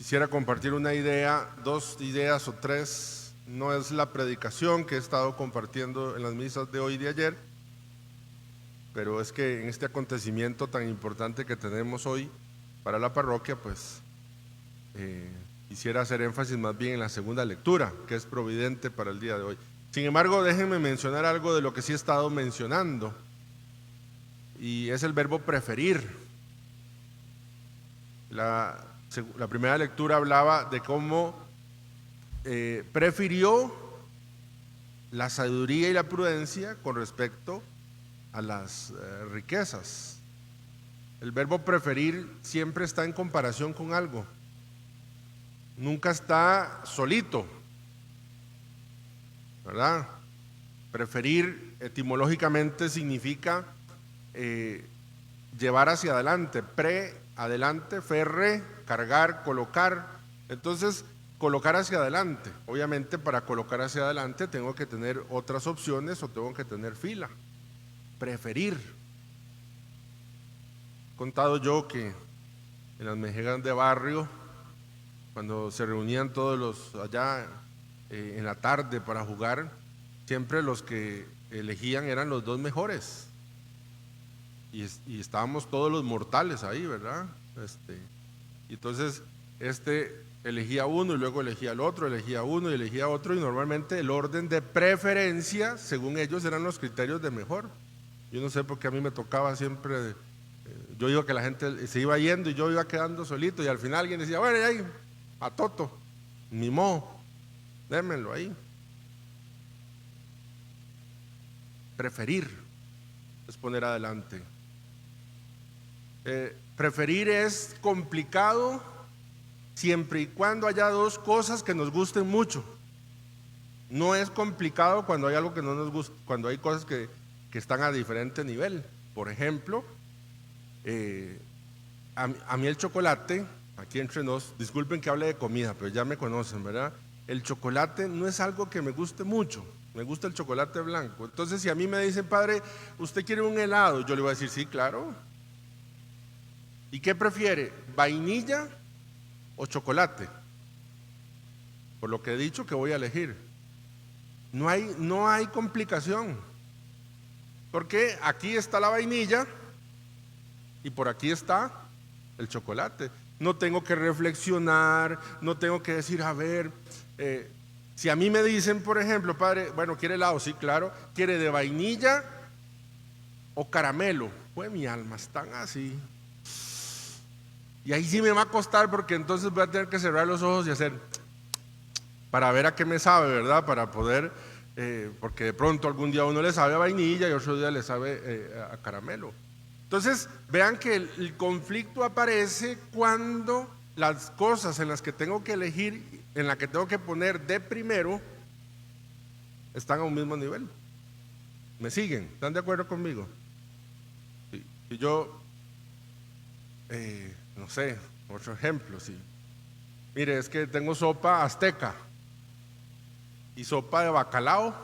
Quisiera compartir una idea, dos ideas o tres. No es la predicación que he estado compartiendo en las misas de hoy y de ayer, pero es que en este acontecimiento tan importante que tenemos hoy para la parroquia, pues quisiera hacer énfasis más bien en la segunda lectura, que es providente para el día de hoy. Sin embargo, déjenme mencionar algo de lo que sí he estado mencionando, y es el verbo preferir. La primera lectura hablaba de cómo prefirió la sabiduría y la prudencia con respecto a las riquezas. El verbo preferir siempre está en comparación con algo, nunca está solito, ¿verdad? Preferir etimológicamente significa llevar hacia adelante, adelante, ferre, cargar, colocar. Entonces, colocar hacia adelante. Obviamente, para colocar hacia adelante tengo que tener otras opciones o tengo que tener fila. Preferir. He contado yo que en las mejegas de barrio, cuando se reunían todos los allá en la tarde para jugar, siempre los que elegían eran los dos mejores. Y estábamos todos los mortales ahí, ¿verdad? Y entonces elegía uno y luego elegía el otro, elegía uno y elegía otro, y normalmente el orden de preferencia, según ellos, eran los criterios de mejor. Yo no sé por qué a mí me tocaba siempre, yo iba que la gente se iba yendo y yo iba quedando solito, y al final alguien decía, bueno, ahí, a Toto, ni modo, démenlo ahí. Preferir es poner adelante. Preferir es complicado siempre y cuando haya dos cosas que nos gusten mucho. No es complicado cuando hay algo que no nos gusta, cuando hay cosas que están a diferente nivel. Por ejemplo, a mí el chocolate, aquí entre nos, disculpen que hable de comida, pero ya me conocen, ¿verdad? El chocolate no es algo que me guste mucho, me gusta el chocolate blanco. Entonces, si a mí me dicen, padre, ¿usted quiere un helado? Yo le voy a decir, sí, claro. ¿Y qué prefiere? ¿Vainilla o chocolate? Por lo que he dicho que voy a elegir. No hay complicación, porque aquí está la vainilla y por aquí está el chocolate. No tengo que reflexionar, no tengo que decir, a ver, si a mí me dicen, por ejemplo, padre, bueno, ¿quiere helado? Sí, claro. ¿Quiere de vainilla o caramelo? Pues mi alma, están así. Y ahí sí me va a costar, porque entonces voy a tener que cerrar los ojos y hacer para ver a qué me sabe, ¿verdad? Para poder, porque de pronto algún día uno le sabe a vainilla y otro día le sabe a caramelo. Entonces, vean que el conflicto aparece cuando las cosas en las que tengo que elegir, en las que tengo que poner de primero, están a un mismo nivel. ¿Me siguen? ¿Están de acuerdo conmigo? Sí. Y yo, no sé, otro ejemplo, sí. Mire, es que tengo sopa azteca y sopa de bacalao.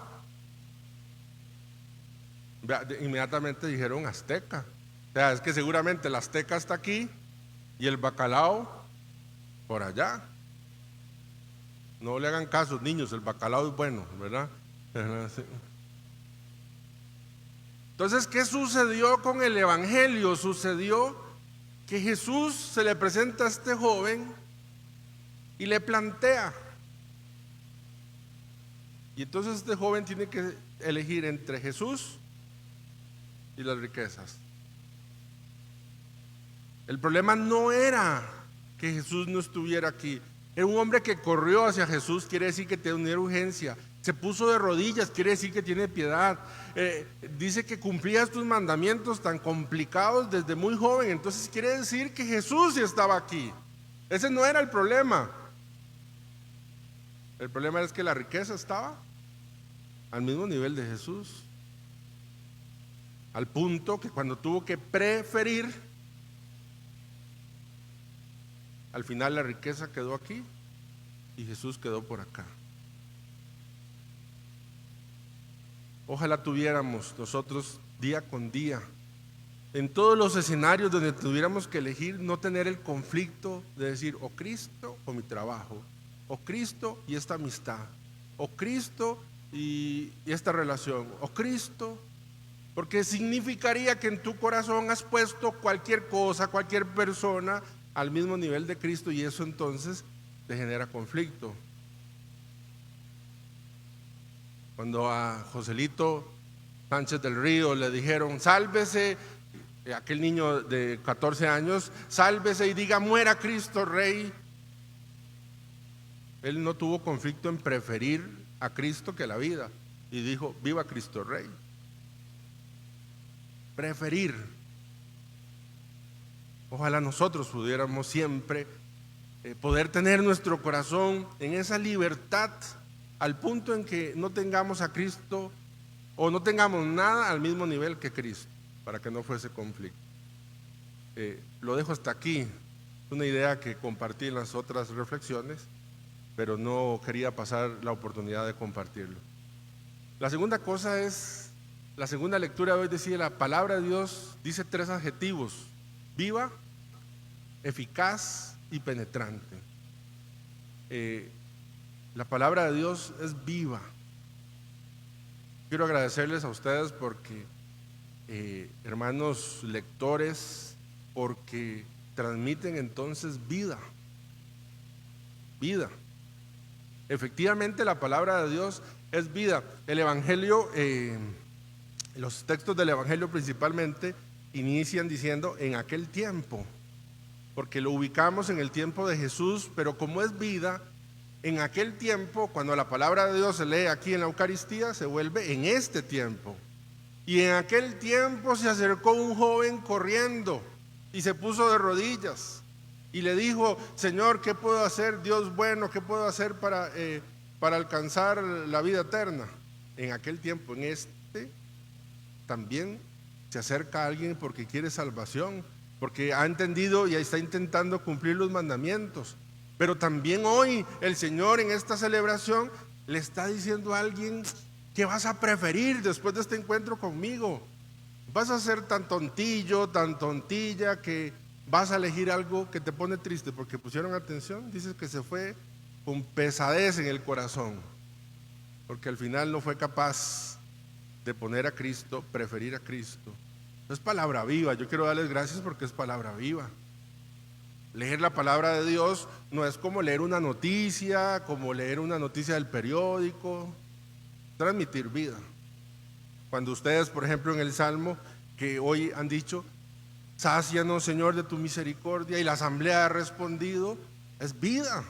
Inmediatamente dijeron azteca. O sea, es que seguramente la azteca está aquí y el bacalao por allá. No le hagan caso, niños, el bacalao es bueno, ¿verdad? Entonces, ¿qué sucedió con el evangelio? Sucedió que Jesús se le presenta a este joven y le plantea. Y entonces este joven tiene que elegir entre Jesús y las riquezas. El problema no era que Jesús no estuviera aquí. Era un hombre que corrió hacia Jesús, quiere decir que tenía urgencia. Se puso de rodillas, quiere decir que tiene piedad. Dice que cumplía estos mandamientos tan complicados desde muy joven. Entonces quiere decir que Jesús ya estaba aquí. Ese no era el problema. El problema es que la riqueza estaba al mismo nivel de Jesús. Al punto que cuando tuvo que preferir, al final la riqueza quedó aquí y Jesús quedó por acá. Ojalá tuviéramos nosotros día con día en todos los escenarios donde tuviéramos que elegir, no tener el conflicto de decir o Cristo o mi trabajo, o Cristo y esta amistad, o Cristo y esta relación, o Cristo, porque significaría que en tu corazón has puesto cualquier cosa, cualquier persona al mismo nivel de Cristo, y eso entonces te genera conflicto. Cuando a Joselito Sánchez del Río le dijeron sálvese, aquel niño de 14 años, sálvese y diga muera Cristo Rey, él no tuvo conflicto en preferir a Cristo que la vida, y dijo viva Cristo Rey. Preferir. Ojalá nosotros pudiéramos siempre poder tener nuestro corazón en esa libertad, al punto en que no tengamos a Cristo o no tengamos nada al mismo nivel que Cristo, para que no fuese conflicto. Lo dejo hasta aquí. Es una idea que compartí en las otras reflexiones, pero no quería pasar la oportunidad de compartirlo. La segunda cosa es, la segunda lectura de hoy decía, la palabra de Dios dice 3 adjetivos: viva, eficaz y penetrante. La palabra de Dios es viva. Quiero agradecerles a ustedes porque, hermanos lectores, porque transmiten entonces vida. Vida. Efectivamente, la palabra de Dios es vida. El Evangelio, los textos del Evangelio principalmente inician diciendo en aquel tiempo, porque lo ubicamos en el tiempo de Jesús, pero como es vida, en aquel tiempo, cuando la palabra de Dios se lee aquí en la Eucaristía, se vuelve en este tiempo. Y en aquel tiempo se acercó un joven corriendo y se puso de rodillas y le dijo: Señor, ¿qué puedo hacer? Dios bueno, ¿qué puedo hacer para alcanzar la vida eterna? En aquel tiempo, en este, también se acerca a alguien porque quiere salvación, porque ha entendido y está intentando cumplir los mandamientos. Pero también hoy el Señor en esta celebración le está diciendo a alguien: ¿qué vas a preferir después de este encuentro conmigo? ¿Vas a ser tan tontillo, tan tontilla, que vas a elegir algo que te pone triste porque pusieron atención? Dices que se fue con pesadez en el corazón, porque al final no fue capaz de poner a Cristo, preferir a Cristo. Es palabra viva. Yo quiero darles gracias porque es palabra viva. Leer la palabra de Dios no es como leer una noticia, como leer una noticia del periódico. Transmitir vida. Cuando ustedes, por ejemplo, en el Salmo que hoy han dicho: sácianos, Señor, de tu misericordia, y la asamblea ha respondido, es vida.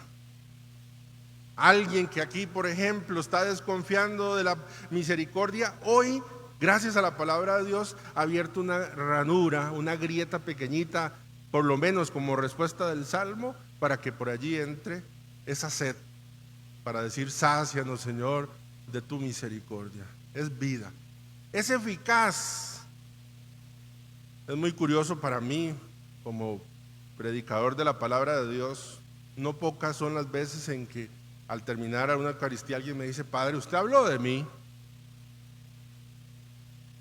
Alguien que aquí, por ejemplo, está desconfiando de la misericordia, hoy, gracias a la palabra de Dios, ha abierto una ranura, una grieta pequeñita, por lo menos como respuesta del Salmo, para que por allí entre esa sed, para decir: sácianos, Señor, de tu misericordia. Es vida, es eficaz. Es muy curioso para mí, como predicador de la palabra de Dios, no pocas son las veces en que al terminar una Eucaristía alguien me dice: Padre, usted habló de mí.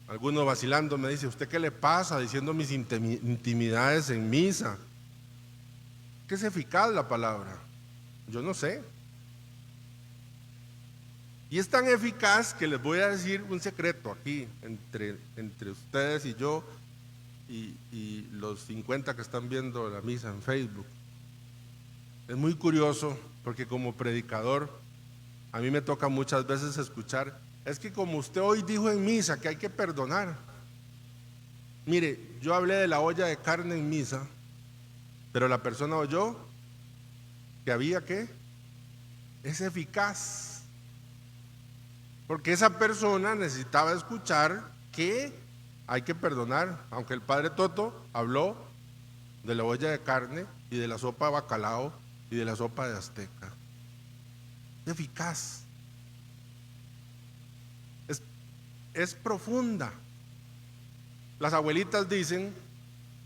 Alguno vacilando me dice: ¿usted qué le pasa diciendo mis intimidades en misa? ¿Qué es eficaz la palabra? Yo no sé. Y es tan eficaz que les voy a decir un secreto aquí entre ustedes y yo y los 50 que están viendo la misa en Facebook. Es muy curioso porque como predicador a mí me toca muchas veces escuchar: es que como usted hoy dijo en misa que hay que perdonar. Mire, yo hablé de la olla de carne en misa, pero la persona oyó que había que, es eficaz. Porque esa persona necesitaba escuchar que hay que perdonar, aunque el padre Toto habló de la olla de carne y de la sopa de bacalao y de la sopa de azteca. Es eficaz. Es profunda. Las abuelitas dicen,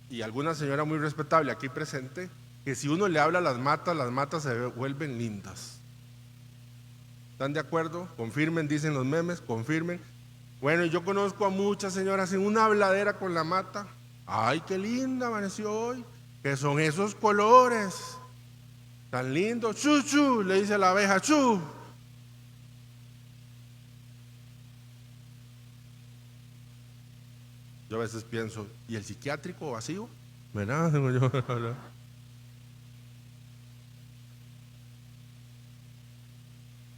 y alguna señora muy respetable aquí presente, que si uno le habla a las matas se vuelven lindas. ¿Están de acuerdo? Confirmen, dicen los memes, confirmen. Bueno, yo conozco a muchas señoras en una habladera con la mata, Ay, qué linda amaneció hoy. ¿Qué son esos colores tan lindos? Chu, chu, le dice la abeja, chu. Yo a veces pienso, ¿y el psiquiátrico vacío? ¿Verdad? Digo yo, ¿verdad?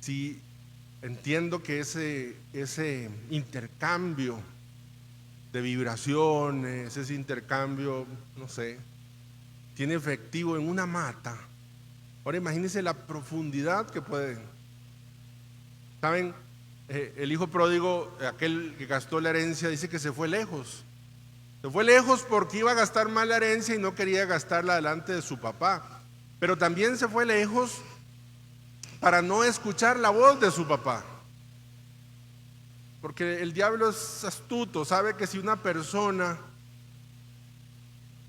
Sí, entiendo que ese intercambio de vibraciones, ese intercambio, no sé, tiene efectivo en una mata. Ahora imagínense la profundidad que puede. ¿Saben? El hijo pródigo, aquel que gastó la herencia, dice que se fue lejos. Se fue lejos porque iba a gastar más la herencia y no quería gastarla delante de su papá. Pero también se fue lejos para no escuchar la voz de su papá. Porque el diablo es astuto, sabe que si una persona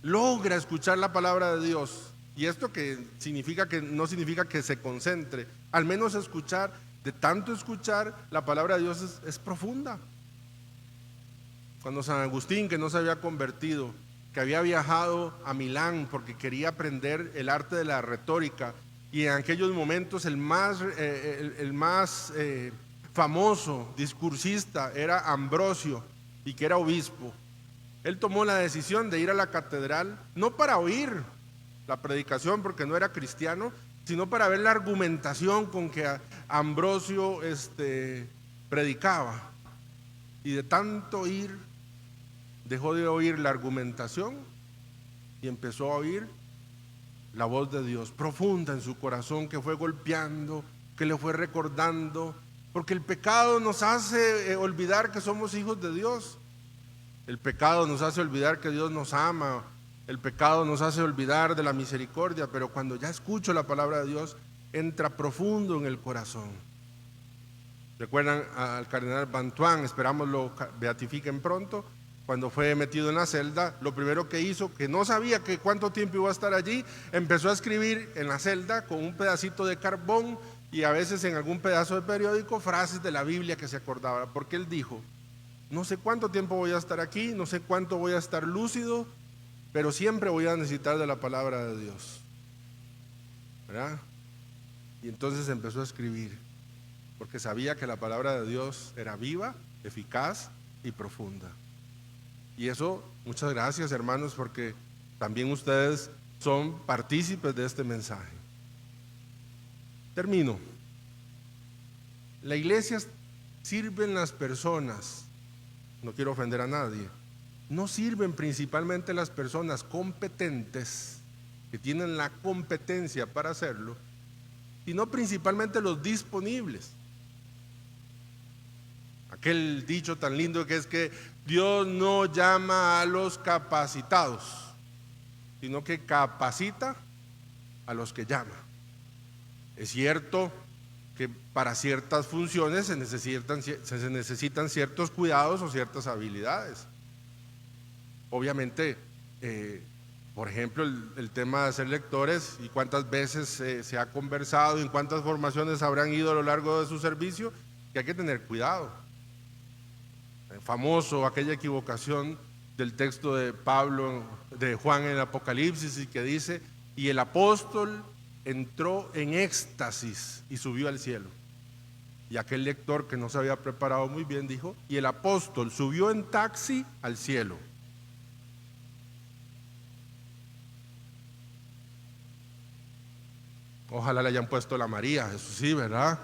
logra escuchar la palabra de Dios, y esto que significa que no significa que se concentre, al menos escuchar, de tanto escuchar, la palabra de Dios es profunda. Cuando San Agustín, que no se había convertido, que había viajado a Milán porque quería aprender el arte de la retórica, y en aquellos momentos el más famoso discursista era Ambrosio, y que era obispo. Él tomó la decisión de ir a la catedral, no para oír la predicación porque no era cristiano, sino para ver la argumentación con que Ambrosio predicaba. Y de tanto oír, dejó de oír la argumentación y empezó a oír la voz de Dios profunda en su corazón, que fue golpeando, que le fue recordando, porque el pecado nos hace olvidar que somos hijos de Dios. El pecado nos hace olvidar que Dios nos ama. El pecado nos hace olvidar de la misericordia, pero cuando ya escucho la palabra de Dios, entra profundo en el corazón. ¿Recuerdan al cardenal Bantuán? Esperamos lo beatifiquen pronto. Cuando fue metido en la celda, lo primero que hizo, que no sabía que cuánto tiempo iba a estar allí, empezó a escribir en la celda con un pedacito de carbón y a veces en algún pedazo de periódico frases de la Biblia que se acordaba, porque él dijo: no sé cuánto tiempo voy a estar aquí, no sé cuánto voy a estar lúcido, pero siempre voy a necesitar de la palabra de Dios, ¿verdad? Y entonces empezó a escribir, porque sabía que la palabra de Dios era viva, eficaz y profunda. Y eso, muchas gracias, hermanos, porque también ustedes son partícipes de este mensaje. Termino. La iglesia sirven las personas, no quiero ofender a nadie, no sirven principalmente las personas competentes, que tienen la competencia para hacerlo, sino principalmente los disponibles. Aquel dicho tan lindo que es que Dios no llama a los capacitados, sino que capacita a los que llama. Es cierto que para ciertas funciones se necesitan ciertos cuidados o ciertas habilidades. Obviamente, por ejemplo, el tema de ser lectores, y cuántas veces se ha conversado, en cuántas formaciones habrán ido a lo largo de su servicio, que hay que tener cuidado. Famoso aquella equivocación del texto de Pablo, de Juan en el Apocalipsis, y que dice: y el apóstol entró en éxtasis y subió al cielo. Y aquel lector que no se había preparado muy bien dijo: y el apóstol subió en taxi al cielo. Ojalá le hayan puesto la María, eso sí, ¿verdad?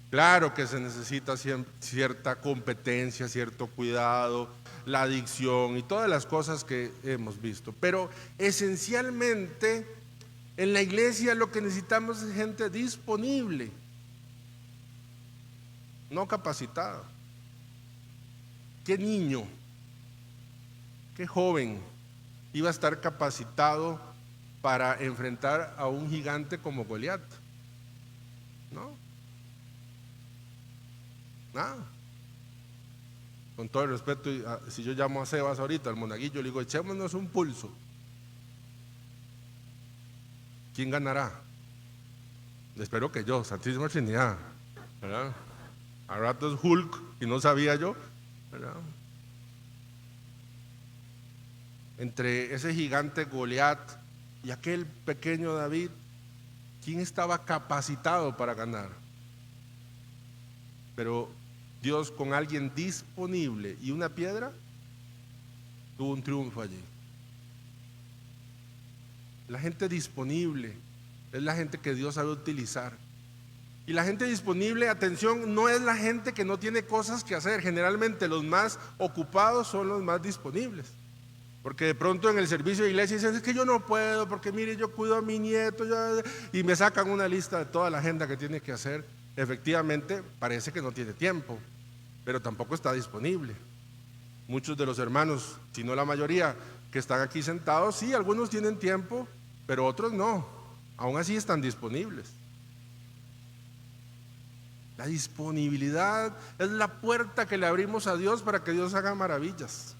Claro que se necesita cierta competencia, cierto cuidado, la adicción y todas las cosas que hemos visto, pero esencialmente en la iglesia lo que necesitamos es gente disponible, no capacitada. ¿Qué niño, qué joven iba a estar capacitado para enfrentar a un gigante como Goliat? No. Nada. Con todo el respeto, si yo llamo a Sebas ahorita, al monaguillo, le digo: echémonos un pulso. ¿Quién ganará? Espero que yo, Santísima Trinidad, ¿verdad? A ratos Hulk, y no sabía yo, ¿verdad? entre ese gigante Goliat y aquel pequeño David, ¿quién estaba capacitado para ganar? Pero Dios, con alguien disponible y una piedra, tuvo un triunfo allí. La gente disponible es la gente que Dios sabe utilizar. Y la gente disponible, atención, no es la gente que no tiene cosas que hacer. Generalmente los más ocupados son los más disponibles. Porque de pronto en el servicio de iglesia dicen, es que yo no puedo, porque mire, yo cuido a mi nieto, y me sacan una lista de toda la agenda que tiene que hacer. Efectivamente, parece que no tiene tiempo, pero tampoco está disponible. Muchos de los hermanos, si no la mayoría, que están aquí sentados, sí, algunos tienen tiempo, pero otros no. Aún así están disponibles. La disponibilidad es la puerta que le abrimos a Dios para que Dios haga maravillas.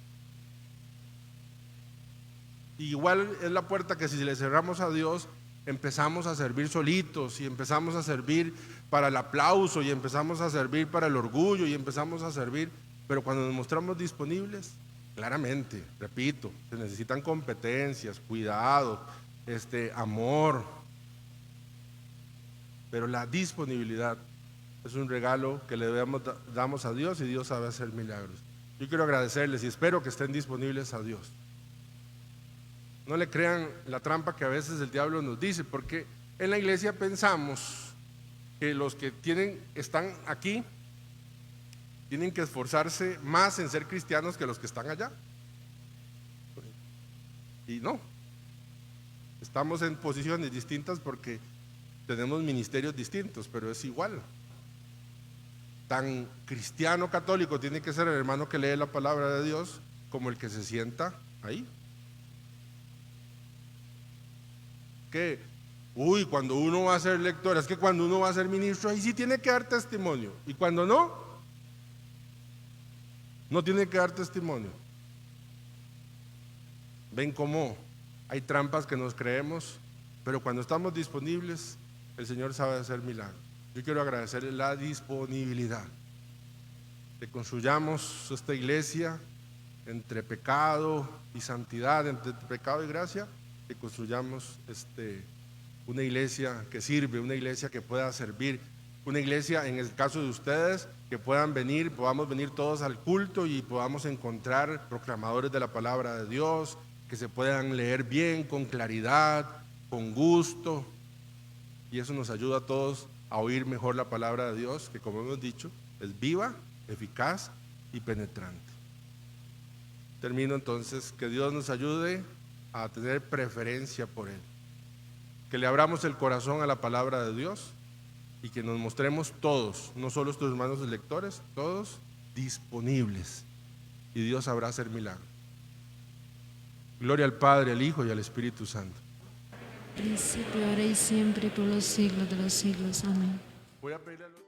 Igual es la puerta que si le cerramos a Dios, empezamos a servir solitos y empezamos a servir para el aplauso y empezamos a servir para el orgullo y empezamos a servir, pero cuando nos mostramos disponibles, claramente, repito, se necesitan competencias, cuidado, amor, pero la disponibilidad es un regalo que le damos a Dios y Dios sabe hacer milagros. Yo quiero agradecerles y espero que estén disponibles a Dios. No le crean la trampa que a veces el diablo nos dice, porque en la iglesia pensamos que los que están aquí tienen que esforzarse más en ser cristianos que los que están allá. Y no, estamos en posiciones distintas porque tenemos ministerios distintos, pero es igual. Tan cristiano católico tiene que ser el hermano que lee la palabra de Dios como el que se sienta ahí. Que, cuando uno va a ser lector, es que cuando uno va a ser ministro, ahí sí tiene que dar testimonio. Y cuando no, no tiene que dar testimonio. Ven cómo hay trampas que nos creemos, pero cuando estamos disponibles, el Señor sabe hacer milagros. Yo quiero agradecerle la disponibilidad. Que construyamos esta iglesia entre pecado y santidad, entre pecado y gracia, que construyamos una iglesia que sirve, una iglesia que pueda servir, una iglesia, en el caso de ustedes, que podamos venir todos al culto y podamos encontrar proclamadores de la palabra de Dios, que se puedan leer bien, con claridad, con gusto, y eso nos ayuda a todos a oír mejor la palabra de Dios, que como hemos dicho, es viva, eficaz y penetrante. Termino entonces, que Dios nos ayude a tener preferencia por Él, que le abramos el corazón a la palabra de Dios y que nos mostremos todos, no solo estos hermanos lectores, todos disponibles, y Dios sabrá hacer milagros. Gloria al Padre, al Hijo y al Espíritu Santo. Principio, ahora y siempre, por los siglos de los siglos. Amén. Voy a pedirle a los...